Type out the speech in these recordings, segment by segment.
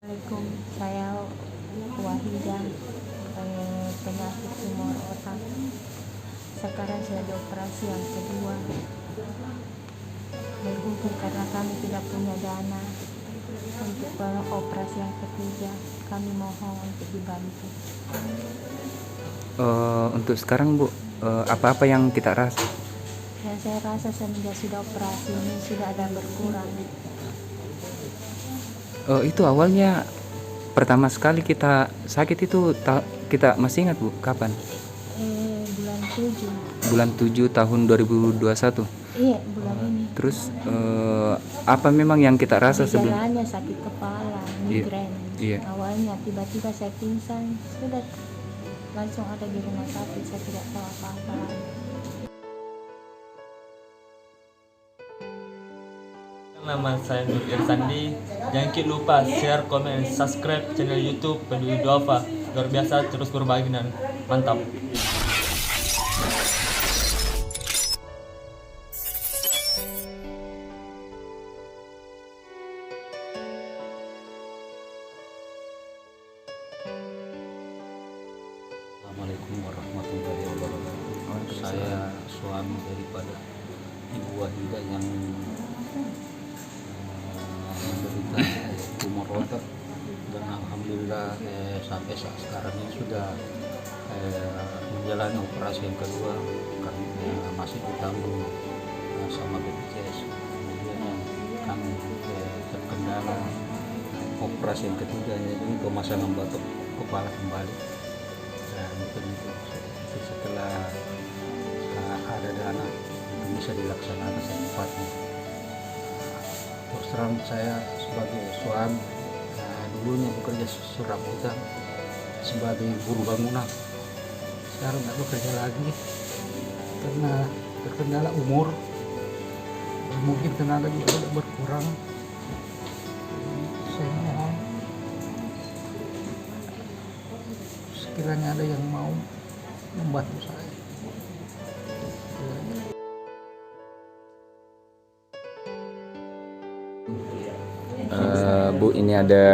Assalamualaikum, saya Wahida, penyakit tumor otak. Sekarang saya dioperasi yang kedua. Berhubung karena kami tidak punya dana untuk operasi yang ketiga, kami mohon untuk dibantu. Untuk sekarang Bu, apa-apa yang kita rasa? Yang saya rasa semenjak sudah operasi ini sudah ada berkurang. Itu awalnya pertama sekali kita sakit itu kita masih ingat Bu, kapan? Bulan 7. Bulan 7 tahun 2021. Iya, bulan ini. Terus apa memang yang kita rasa sebelum? Gejalanya sakit kepala, migrain. Iya. Awalnya tiba-tiba saya pingsan, sudah langsung ada di rumah sakit, saya tidak tahu apa-apa lagi. Nama saya Nur Irsandi. Jangan lupa share, komen, subscribe channel YouTube Peduli Duafa. Luar biasa, terus berbagi dan mantap. Assalamualaikum warahmatullahi wabarakatuh. Saya suami daripada Ibu Wahida yang menderita tumor otak, dan alhamdulillah sampai saat sekarang ini sudah menjalani operasi yang kedua karena masih ditanggung sama BPJS. Kemudian kami terkendala operasi yang ketiga, yaitu pemasangan batok kepala kembali. Dan itu setelah ada dana itu bisa dilaksanakan secepatnya. Terus terang saya sebagai suami dulunya bekerja serabutan sebagai buruh bangunan, sekarang nggak bekerja lagi karena terkendala umur, dan mungkin tenaga juga sudah berkurang. Saya mohon sekiranya ada yang mau membantu saya. Bu, ini ada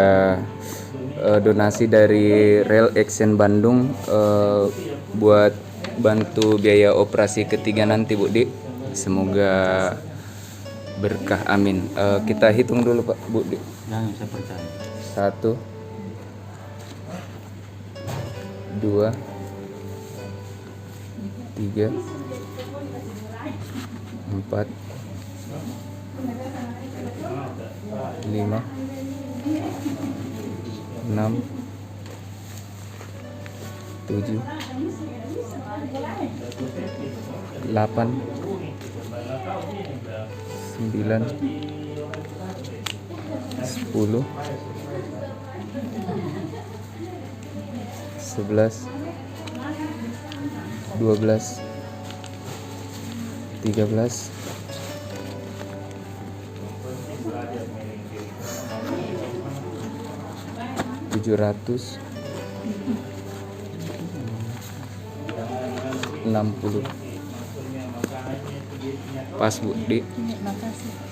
donasi dari Real Action Bandung buat bantu biaya operasi ketiga nanti Bu Di. Semoga berkah, amin. Kita hitung dulu Pak Bu Di. Jangan saya percaya. 1 2 3 4 5 6 7 8 9 10 11 12 13 760 pas Bu Di. Terima kasih.